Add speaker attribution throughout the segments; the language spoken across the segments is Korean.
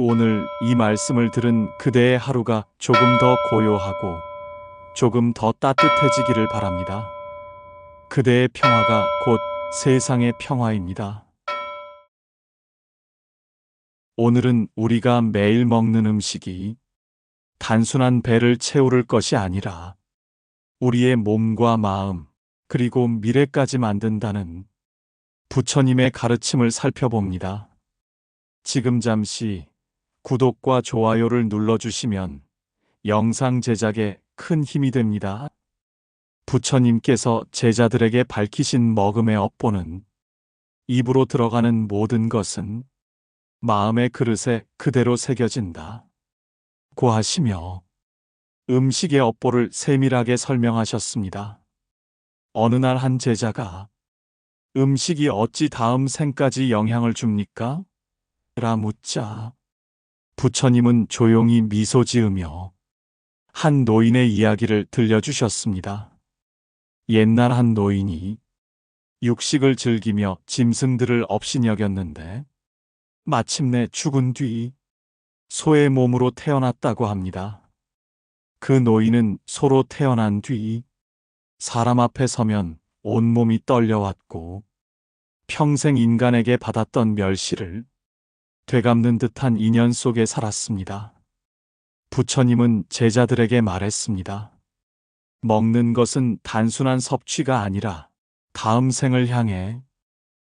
Speaker 1: 오늘 이 말씀을 들은 그대의 하루가 조금 더 고요하고 조금 더 따뜻해지기를 바랍니다. 그대의 평화가 곧 세상의 평화입니다. 오늘은 우리가 매일 먹는 음식이 단순한 배를 채울 것이 아니라 우리의 몸과 마음, 그리고 미래까지 만든다는 부처님의 가르침을 살펴봅니다. 지금 잠시 구독과 좋아요를 눌러주시면 영상 제작에 큰 힘이 됩니다. 부처님께서 제자들에게 밝히신 먹음의 업보는 입으로 들어가는 모든 것은 마음의 그릇에 그대로 새겨진다 고 하시며 음식의 업보를 세밀하게 설명하셨습니다. 어느 날 한 제자가 음식이 어찌 다음 생까지 영향을 줍니까? 라 묻자 부처님은 조용히 미소 지으며 한 노인의 이야기를 들려주셨습니다. 옛날 한 노인이 육식을 즐기며 짐승들을 업신여겼는데 마침내 죽은 뒤 소의 몸으로 태어났다고 합니다. 그 노인은 소로 태어난 뒤 사람 앞에 서면 온몸이 떨려왔고 평생 인간에게 받았던 멸시를 되갚는 듯한 인연 속에 살았습니다. 부처님은 제자들에게 말했습니다. 먹는 것은 단순한 섭취가 아니라 다음 생을 향해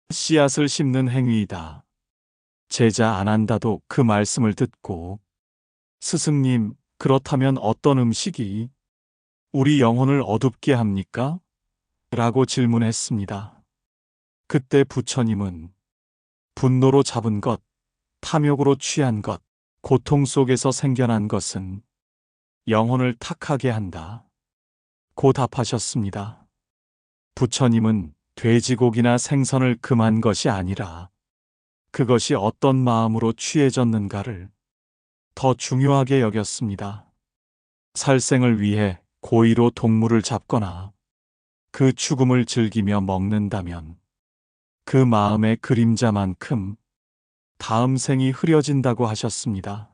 Speaker 1: 씨앗을 심는 행위이다. 제자 아난다도 그 말씀을 듣고 스승님, 그렇다면 어떤 음식이 우리 영혼을 어둡게 합니까? 라고 질문했습니다. 그때 부처님은 분노로 잡은 것, 탐욕으로 취한 것, 고통 속에서 생겨난 것은 영혼을 탁하게 한다 고 답하셨습니다. 부처님은 돼지고기나 생선을 금한 것이 아니라 그것이 어떤 마음으로 취해졌는가를 더 중요하게 여겼습니다. 살생을 위해 고의로 동물을 잡거나 그 죽음을 즐기며 먹는다면 그 마음의 그림자만큼 다음 생이 흐려진다고 하셨습니다.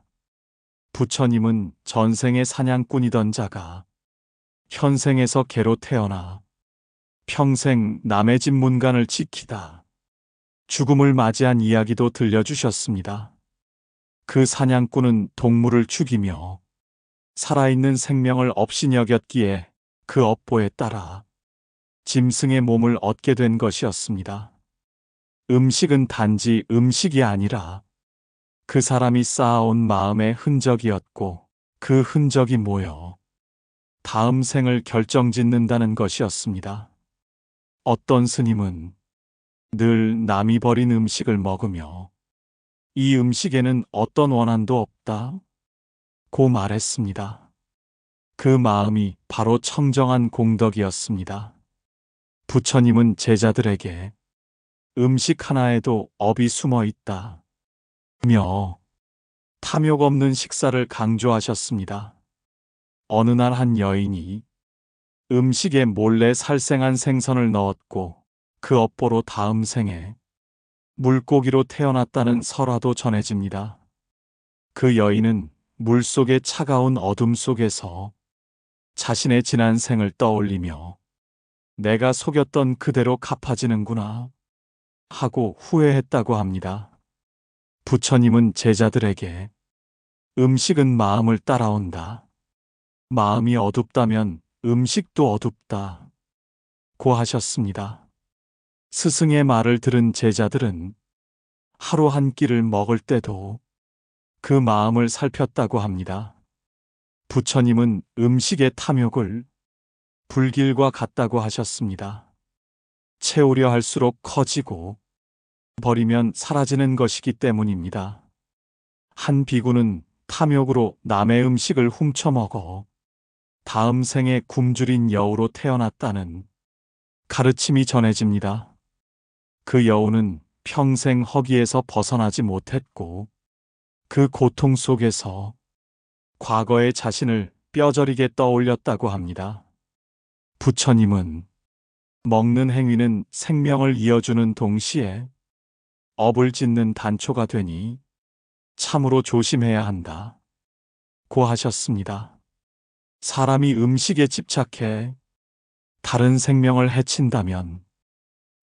Speaker 1: 부처님은 전생의 사냥꾼이던 자가 현생에서 개로 태어나 평생 남의 집 문간을 지키다 죽음을 맞이한 이야기도 들려주셨습니다. 그 사냥꾼은 동물을 죽이며 살아있는 생명을 업신여겼기에 그 업보에 따라 짐승의 몸을 얻게 된 것이었습니다. 음식은 단지 음식이 아니라 그 사람이 쌓아온 마음의 흔적이었고 그 흔적이 모여 다음 생을 결정짓는다는 것이었습니다. 어떤 스님은 늘 남이 버린 음식을 먹으며 이 음식에는 어떤 원한도 없다 고 말했습니다. 그 마음이 바로 청정한 공덕이었습니다. 부처님은 제자들에게 음식 하나에도 업이 숨어 있다 며 탐욕 없는 식사를 강조하셨습니다. 어느 날 한 여인이 음식에 몰래 살생한 생선을 넣었고 그 업보로 다음 생에 물고기로 태어났다는 설화도 전해집니다. 그 여인은 물속의 차가운 어둠 속에서 자신의 지난 생을 떠올리며 내가 속였던 그대로 갚아지는구나 하고 후회했다고 합니다. 부처님은 제자들에게 음식은 마음을 따라온다. 마음이 어둡다면 음식도 어둡다 고 하셨습니다. 스승의 말을 들은 제자들은 하루 한 끼를 먹을 때도 그 마음을 살폈다고 합니다. 부처님은 음식의 탐욕을 불길과 같다고 하셨습니다. 채우려 할수록 커지고 버리면 사라지는 것이기 때문입니다. 한 비구는 탐욕으로 남의 음식을 훔쳐먹어 다음 생에 굶주린 여우로 태어났다는 가르침이 전해집니다. 그 여우는 평생 허기에서 벗어나지 못했고 그 고통 속에서 과거의 자신을 뼈저리게 떠올렸다고 합니다. 부처님은 먹는 행위는 생명을 이어주는 동시에 업을 짓는 단초가 되니 참으로 조심해야 한다. 고 하셨습니다. 사람이 음식에 집착해 다른 생명을 해친다면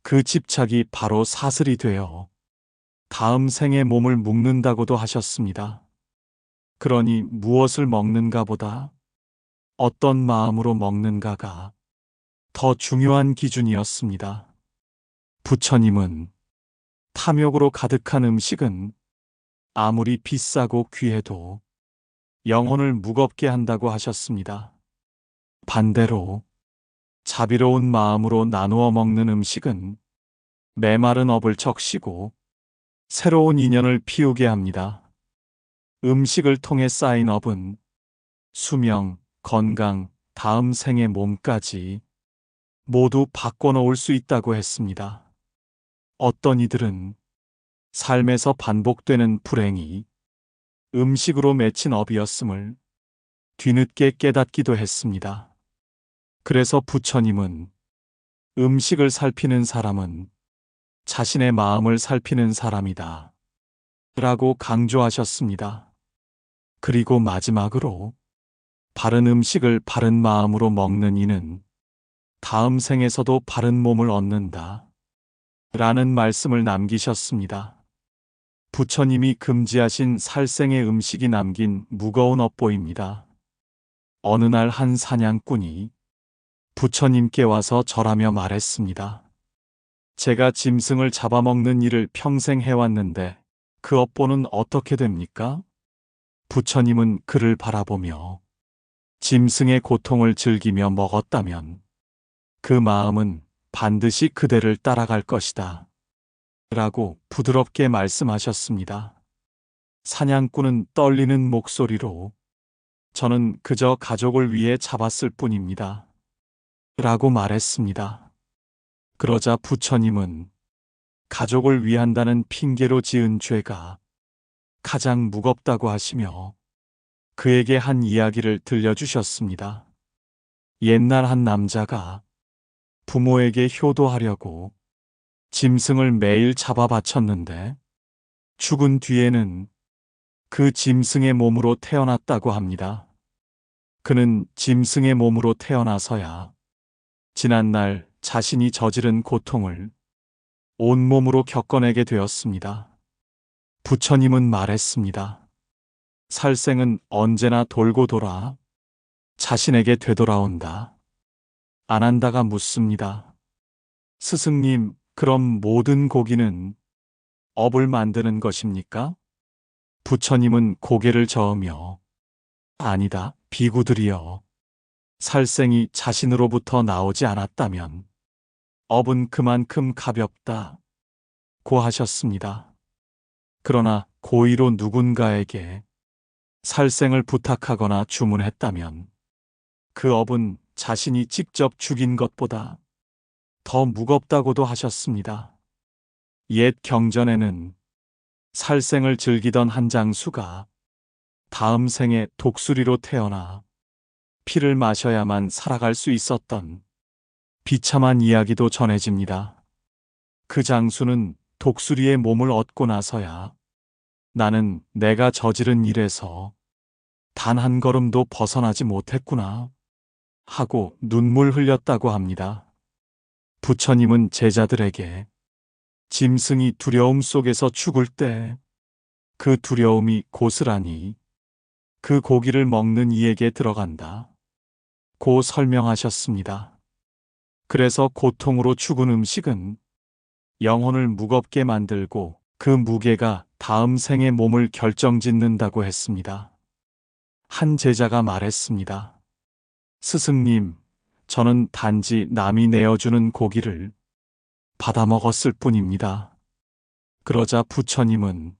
Speaker 1: 그 집착이 바로 사슬이 되어 다음 생에 몸을 묶는다고도 하셨습니다. 그러니 무엇을 먹는가 보다 어떤 마음으로 먹는가가 더 중요한 기준이었습니다. 부처님은 탐욕으로 가득한 음식은 아무리 비싸고 귀해도 영혼을 무겁게 한다고 하셨습니다. 반대로 자비로운 마음으로 나누어 먹는 음식은 메마른 업을 적시고 새로운 인연을 피우게 합니다. 음식을 통해 쌓인 업은 수명, 건강, 다음 생의 몸까지 모두 바꿔놓을 수 있다고 했습니다. 어떤 이들은 삶에서 반복되는 불행이 음식으로 맺힌 업이었음을 뒤늦게 깨닫기도 했습니다. 그래서 부처님은 음식을 살피는 사람은 자신의 마음을 살피는 사람이다 라고 강조하셨습니다. 그리고 마지막으로 바른 음식을 바른 마음으로 먹는 이는 다음 생에서도 바른 몸을 얻는다 라는 말씀을 남기셨습니다. 부처님이 금지하신 살생의 음식이 남긴 무거운 업보입니다. 어느 날 한 사냥꾼이 부처님께 와서 절하며 말했습니다. 제가 짐승을 잡아먹는 일을 평생 해왔는데 그 업보는 어떻게 됩니까? 부처님은 그를 바라보며 짐승의 고통을 즐기며 먹었다면 그 마음은 반드시 그대를 따라갈 것이다 라고 부드럽게 말씀하셨습니다. 사냥꾼은 떨리는 목소리로 저는 그저 가족을 위해 잡았을 뿐입니다 라고 말했습니다. 그러자 부처님은 가족을 위한다는 핑계로 지은 죄가 가장 무겁다고 하시며 그에게 한 이야기를 들려주셨습니다. 옛날 한 남자가 부모에게 효도하려고 짐승을 매일 잡아 바쳤는데 죽은 뒤에는 그 짐승의 몸으로 태어났다고 합니다. 그는 짐승의 몸으로 태어나서야 지난날 자신이 저지른 고통을 온몸으로 겪어내게 되었습니다. 부처님은 말했습니다. 살생은 언제나 돌고 돌아 자신에게 되돌아온다. 아난다가 묻습니다. 스승님, 그럼 모든 고기는 업을 만드는 것입니까? 부처님은 고개를 저으며 아니다, 비구들이여. 살생이 자신으로부터 나오지 않았다면 업은 그만큼 가볍다 고 하셨습니다. 그러나 고의로 누군가에게 살생을 부탁하거나 주문했다면 그 업은 자신이 직접 죽인 것보다 더 무겁다고도 하셨습니다. 옛 경전에는 살생을 즐기던 한 장수가 다음 생에 독수리로 태어나 피를 마셔야만 살아갈 수 있었던 비참한 이야기도 전해집니다. 그 장수는 독수리의 몸을 얻고 나서야 나는 내가 저지른 일에서 단 한 걸음도 벗어나지 못했구나 하고 눈물 흘렸다고 합니다. 부처님은 제자들에게 짐승이 두려움 속에서 죽을 때 그 두려움이 고스란히 그 고기를 먹는 이에게 들어간다 고 설명하셨습니다. 그래서 고통으로 죽은 음식은 영혼을 무겁게 만들고 그 무게가 다음 생의 몸을 결정짓는다고 했습니다. 한 제자가 말했습니다. 스승님, 저는 단지 남이 내어주는 고기를 받아먹었을 뿐입니다. 그러자 부처님은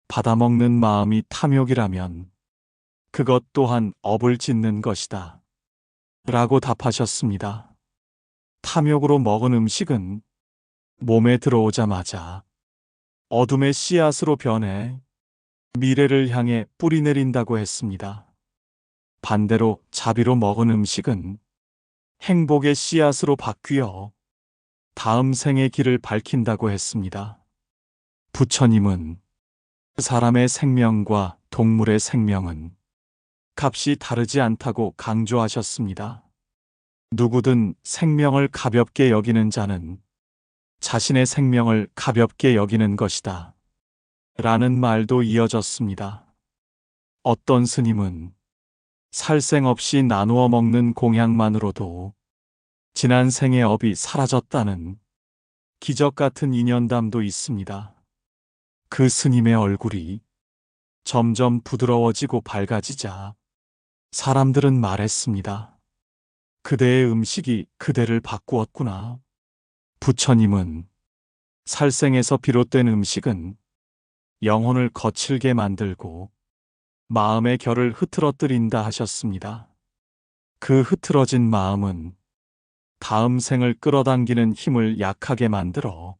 Speaker 1: 받아먹는 마음이 탐욕이라면 그것 또한 업을 짓는 것이다 라고 답하셨습니다. 탐욕으로 먹은 음식은 몸에 들어오자마자 어둠의 씨앗으로 변해 미래를 향해 뿌리 내린다고 했습니다. 반대로 자비로 먹은 음식은 행복의 씨앗으로 바뀌어 다음 생의 길을 밝힌다고 했습니다. 부처님은 사람의 생명과 동물의 생명은 값이 다르지 않다고 강조하셨습니다. 누구든 생명을 가볍게 여기는 자는 자신의 생명을 가볍게 여기는 것이다. 라는 말도 이어졌습니다. 어떤 스님은 살생 없이 나누어 먹는 공약만으로도 지난 생의 업이 사라졌다는 기적 같은 인연담도 있습니다. 그 스님의 얼굴이 점점 부드러워지고 밝아지자 사람들은 말했습니다. 그대의 음식이 그대를 바꾸었구나. 부처님은 살생에서 비롯된 음식은 영혼을 거칠게 만들고 마음의 결을 흐트러뜨린다 하셨습니다. 그 흐트러진 마음은 다음 생을 끌어당기는 힘을 약하게 만들어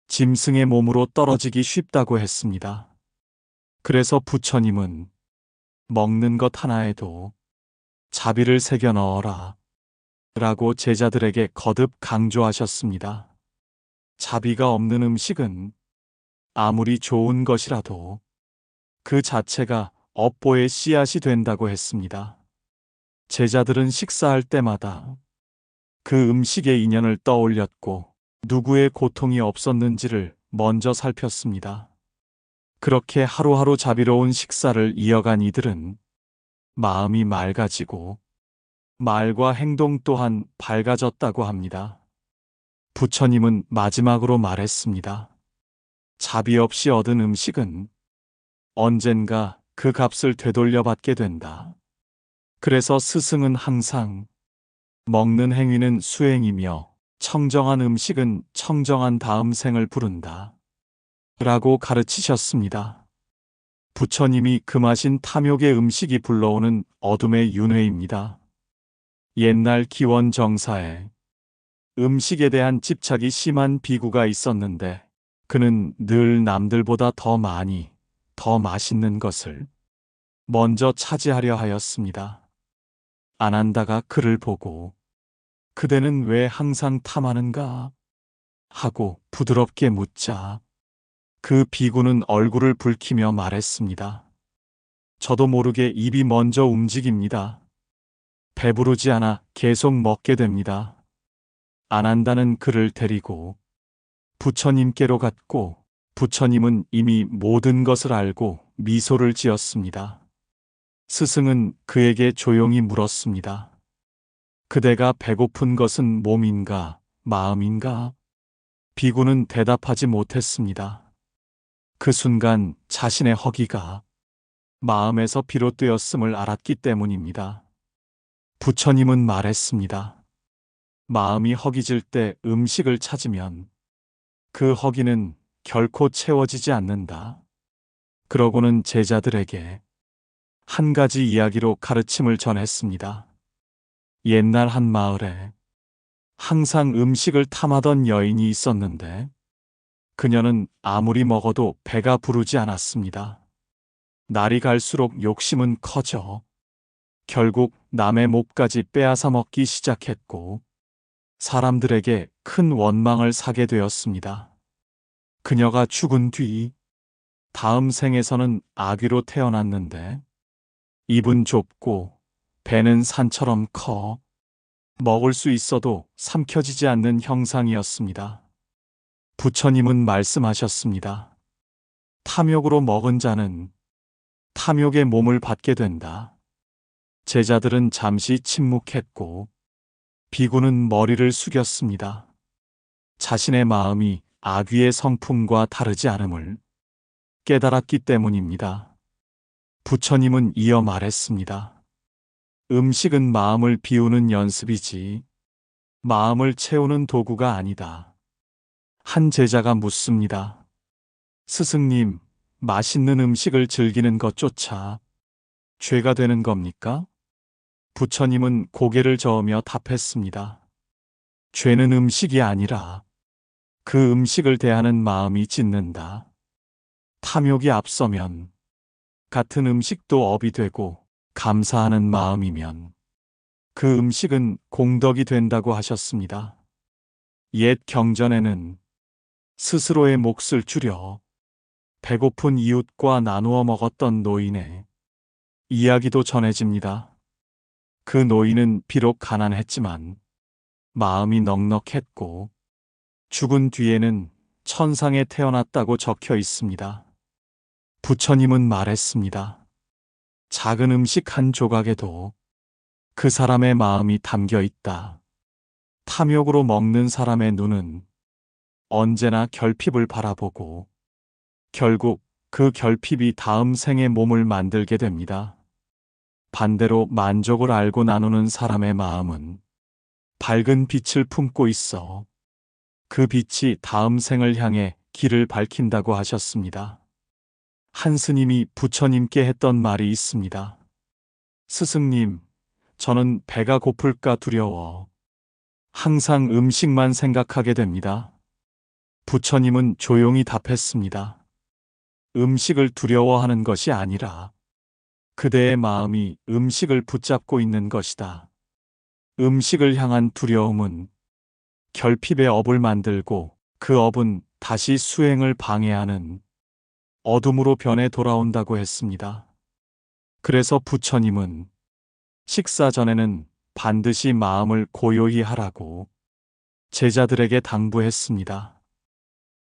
Speaker 1: 짐승의 몸으로 떨어지기 쉽다고 했습니다. 그래서 부처님은 먹는 것 하나에도 자비를 새겨 넣어라 라고 제자들에게 거듭 강조하셨습니다. 자비가 없는 음식은 아무리 좋은 것이라도 그 자체가 업보의 씨앗이 된다고 했습니다. 제자들은 식사할 때마다 그 음식의 인연을 떠올렸고 누구의 고통이 없었는지를 먼저 살폈습니다. 그렇게 하루하루 자비로운 식사를 이어간 이들은 마음이 맑아지고 말과 행동 또한 밝아졌다고 합니다. 부처님은 마지막으로 말했습니다. 자비 없이 얻은 음식은 언젠가 그 값을 되돌려받게 된다. 그래서 스승은 항상 먹는 행위는 수행이며 청정한 음식은 청정한 다음 생을 부른다. 라고 가르치셨습니다. 부처님이 금하신 탐욕의 음식이 불러오는 어둠의 윤회입니다. 옛날 기원 정사에 음식에 대한 집착이 심한 비구가 있었는데 그는 늘 남들보다 더 많이, 더 맛있는 것을 먼저 차지하려 하였습니다. 아난다가 그를 보고 그대는 왜 항상 탐하는가? 하고 부드럽게 묻자 그 비구는 얼굴을 붉히며 말했습니다. 저도 모르게 입이 먼저 움직입니다. 배부르지 않아 계속 먹게 됩니다. 아난다는 그를 데리고 부처님께로 갔고 부처님은 이미 모든 것을 알고 미소를 지었습니다. 스승은 그에게 조용히 물었습니다. 그대가 배고픈 것은 몸인가, 마음인가? 비구는 대답하지 못했습니다. 그 순간 자신의 허기가 마음에서 비롯되었음을 알았기 때문입니다. 부처님은 말했습니다. 마음이 허기질 때 음식을 찾으면 그 허기는 결코 채워지지 않는다. 그러고는 제자들에게 한 가지 이야기로 가르침을 전했습니다. 옛날 한 마을에 항상 음식을 탐하던 여인이 있었는데 그녀는 아무리 먹어도 배가 부르지 않았습니다. 날이 갈수록 욕심은 커져 결국 남의 몫까지 빼앗아 먹기 시작했고 사람들에게 큰 원망을 사게 되었습니다. 그녀가 죽은 뒤 다음 생에서는 아귀로 태어났는데 입은 좁고 배는 산처럼 커 먹을 수 있어도 삼켜지지 않는 형상이었습니다. 부처님은 말씀하셨습니다. 탐욕으로 먹은 자는 탐욕의 몸을 받게 된다. 제자들은 잠시 침묵했고 비구는 머리를 숙였습니다. 자신의 마음이 아귀의 성품과 다르지 않음을 깨달았기 때문입니다. 부처님은 이어 말했습니다. 음식은 마음을 비우는 연습이지 마음을 채우는 도구가 아니다. 한 제자가 묻습니다. 스승님, 맛있는 음식을 즐기는 것조차 죄가 되는 겁니까? 부처님은 고개를 저으며 답했습니다. 죄는 음식이 아니라 그 음식을 대하는 마음이 짓는다. 탐욕이 앞서면 같은 음식도 업이 되고 감사하는 마음이면 그 음식은 공덕이 된다고 하셨습니다. 옛 경전에는 스스로의 몫을 줄여 배고픈 이웃과 나누어 먹었던 노인의 이야기도 전해집니다. 그 노인은 비록 가난했지만 마음이 넉넉했고 죽은 뒤에는 천상에 태어났다고 적혀 있습니다. 부처님은 말했습니다. 작은 음식 한 조각에도 그 사람의 마음이 담겨 있다. 탐욕으로 먹는 사람의 눈은 언제나 결핍을 바라보고 결국 그 결핍이 다음 생의 몸을 만들게 됩니다. 반대로 만족을 알고 나누는 사람의 마음은 밝은 빛을 품고 있어 그 빛이 다음 생을 향해 길을 밝힌다고 하셨습니다. 한 스님이 부처님께 했던 말이 있습니다. 스승님, 저는 배가 고플까 두려워 항상 음식만 생각하게 됩니다. 부처님은 조용히 답했습니다. 음식을 두려워하는 것이 아니라 그대의 마음이 음식을 붙잡고 있는 것이다. 음식을 향한 두려움은 결핍의 업을 만들고 그 업은 다시 수행을 방해하는 어둠으로 변해 돌아온다고 했습니다. 그래서 부처님은 식사 전에는 반드시 마음을 고요히 하라고 제자들에게 당부했습니다.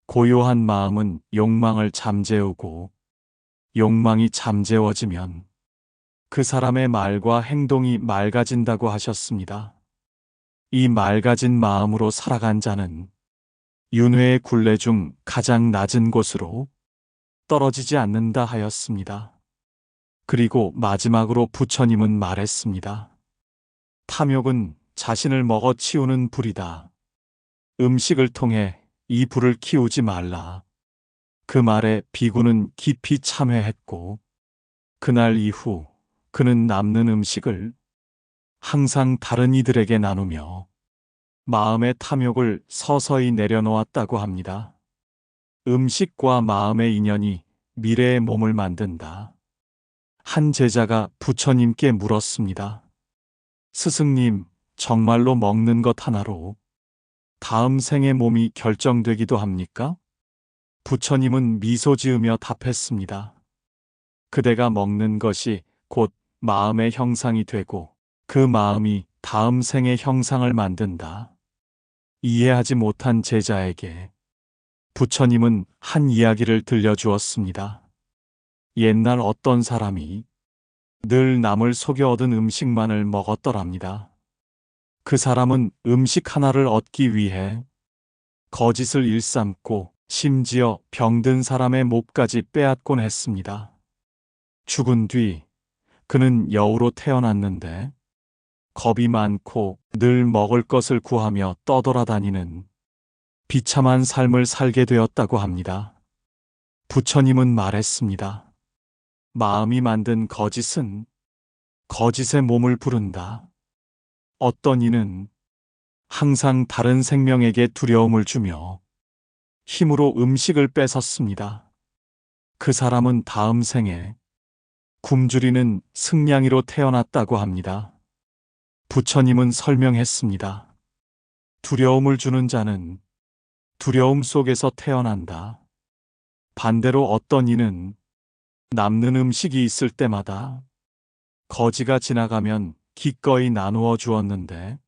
Speaker 1: 고요한 마음은 욕망을 잠재우고 욕망이 잠재워지면 그 사람의 말과 행동이 맑아진다고 하셨습니다. 이 맑아진 마음으로 살아간 자는 윤회의 굴레 중 가장 낮은 곳으로 떨어지지 않는다 하였습니다. 그리고 마지막으로 부처님은 말했습니다. 탐욕은 자신을 먹어 치우는 불이다. 음식을 통해 이 불을 키우지 말라. 그 말에 비구는 깊이 참회했고 그날 이후 그는 남는 음식을 항상 다른 이들에게 나누며 마음의 탐욕을 서서히 내려놓았다고 합니다. 음식과 마음의 인연이 미래의 몸을 만든다. 한 제자가 부처님께 물었습니다. 스승님, 정말로 먹는 것 하나로 다음 생의 몸이 결정되기도 합니까? 부처님은 미소 지으며 답했습니다. 그대가 먹는 것이 곧 마음의 형상이 되고 그 마음이 다음 생의 형상을 만든다. 이해하지 못한 제자에게 부처님은 한 이야기를 들려주었습니다. 옛날 어떤 사람이 늘 남을 속여 얻은 음식만을 먹었더랍니다. 그 사람은 음식 하나를 얻기 위해 거짓을 일삼고 심지어 병든 사람의 몫까지 빼앗곤 했습니다. 죽은 뒤 그는 여우로 태어났는데 겁이 많고 늘 먹을 것을 구하며 떠돌아다니는 비참한 삶을 살게 되었다고 합니다. 부처님은 말했습니다. 마음이 만든 거짓은 거짓의 몸을 부른다. 어떤 이는 항상 다른 생명에게 두려움을 주며 힘으로 음식을 뺏었습니다. 그 사람은 다음 생에 굶주리는 승냥이로 태어났다고 합니다. 부처님은 설명했습니다. 두려움을 주는 자는 두려움 속에서 태어난다. 반대로 어떤 이는 남는 음식이 있을 때마다 거지가 지나가면 기꺼이 나누어 주었는데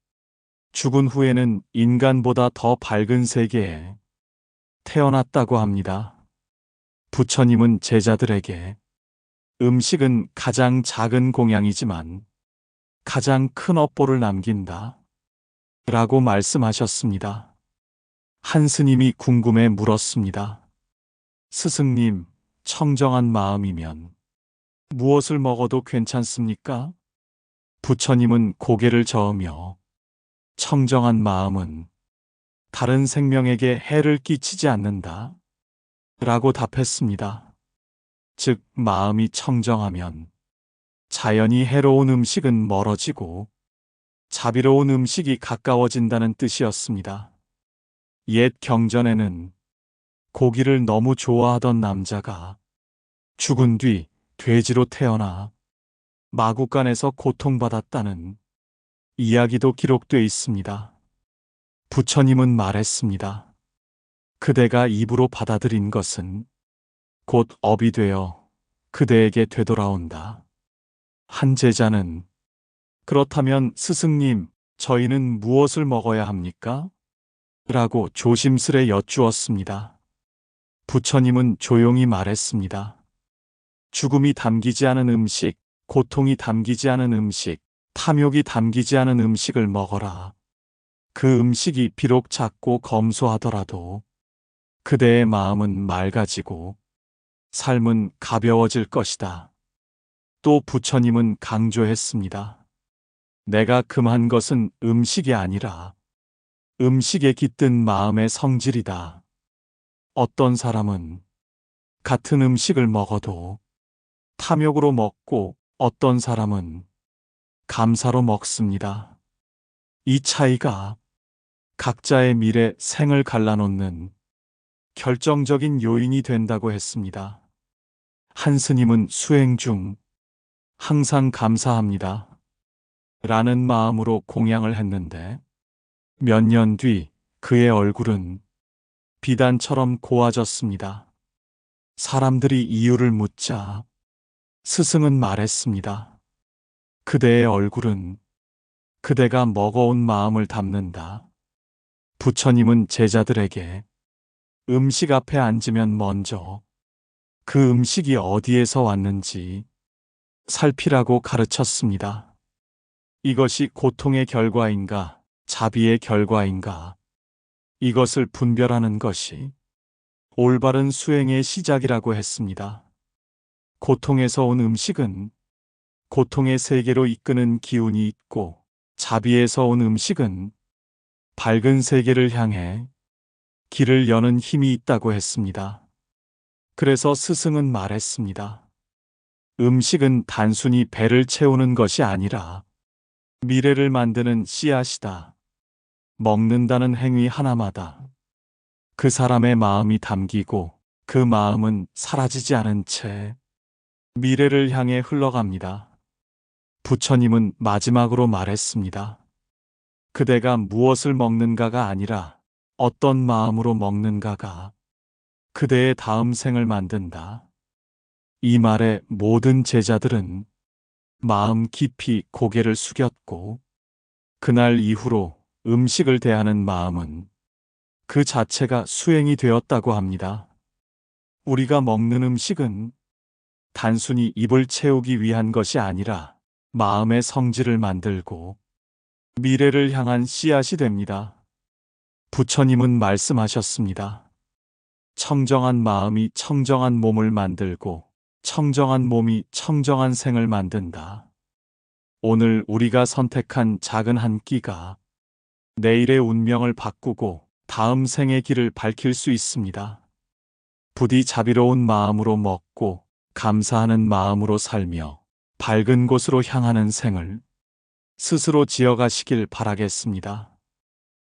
Speaker 1: 죽은 후에는 인간보다 더 밝은 세계에 태어났다고 합니다. 부처님은 제자들에게 음식은 가장 작은 공양이지만 가장 큰 업보를 남긴다. 라고 말씀하셨습니다. 한 스님이 궁금해 물었습니다. 스승님, 청정한 마음이면 무엇을 먹어도 괜찮습니까? 부처님은 고개를 저으며 청정한 마음은 다른 생명에게 해를 끼치지 않는다. 라고 답했습니다. 즉, 마음이 청정하면 자연히 해로운 음식은 멀어지고 자비로운 음식이 가까워진다는 뜻이었습니다. 옛 경전에는 고기를 너무 좋아하던 남자가 죽은 뒤 돼지로 태어나 마구간에서 고통받았다는 이야기도 기록돼 있습니다. 부처님은 말했습니다. 그대가 입으로 받아들인 것은 곧 업이 되어 그대에게 되돌아온다. 한 제자는 그렇다면 스승님, 저희는 무엇을 먹어야 합니까? 라고 조심스레 여쭈었습니다. 부처님은 조용히 말했습니다. 죽음이 담기지 않은 음식, 고통이 담기지 않은 음식, 탐욕이 담기지 않은 음식을 먹어라. 그 음식이 비록 작고 검소하더라도 그대의 마음은 맑아지고 삶은 가벼워질 것이다. 또 부처님은 강조했습니다. 내가 금한 것은 음식이 아니라 음식에 깃든 마음의 성질이다. 어떤 사람은 같은 음식을 먹어도 탐욕으로 먹고 어떤 사람은 감사로 먹습니다. 이 차이가 각자의 미래 생을 갈라놓는 결정적인 요인이 된다고 했습니다. 한 스님은 수행 중 항상 감사합니다. 라는 마음으로 공양을 했는데 몇 년 뒤 그의 얼굴은 비단처럼 고와졌습니다. 사람들이 이유를 묻자 스승은 말했습니다. 그대의 얼굴은 그대가 먹어온 마음을 담는다. 부처님은 제자들에게 음식 앞에 앉으면 먼저 그 음식이 어디에서 왔는지 살피라고 가르쳤습니다. 이것이 고통의 결과인가, 자비의 결과인가, 이것을 분별하는 것이 올바른 수행의 시작이라고 했습니다. 고통에서 온 음식은 고통의 세계로 이끄는 기운이 있고, 자비에서 온 음식은 밝은 세계를 향해 길을 여는 힘이 있다고 했습니다. 그래서 스승은 말했습니다. 음식은 단순히 배를 채우는 것이 아니라 미래를 만드는 씨앗이다. 먹는다는 행위 하나마다 그 사람의 마음이 담기고 그 마음은 사라지지 않은 채 미래를 향해 흘러갑니다. 부처님은 마지막으로 말했습니다. 그대가 무엇을 먹는가가 아니라 어떤 마음으로 먹는가가 그대의 다음 생을 만든다. 이 말에 모든 제자들은 마음 깊이 고개를 숙였고 그날 이후로 음식을 대하는 마음은 그 자체가 수행이 되었다고 합니다. 우리가 먹는 음식은 단순히 입을 채우기 위한 것이 아니라 마음의 성질을 만들고 미래를 향한 씨앗이 됩니다. 부처님은 말씀하셨습니다. 청정한 마음이 청정한 몸을 만들고 청정한 몸이 청정한 생을 만든다. 오늘 우리가 선택한 작은 한 끼가 내일의 운명을 바꾸고 다음 생의 길을 밝힐 수 있습니다. 부디 자비로운 마음으로 먹고 감사하는 마음으로 살며 밝은 곳으로 향하는 생을 스스로 지어가시길 바라겠습니다.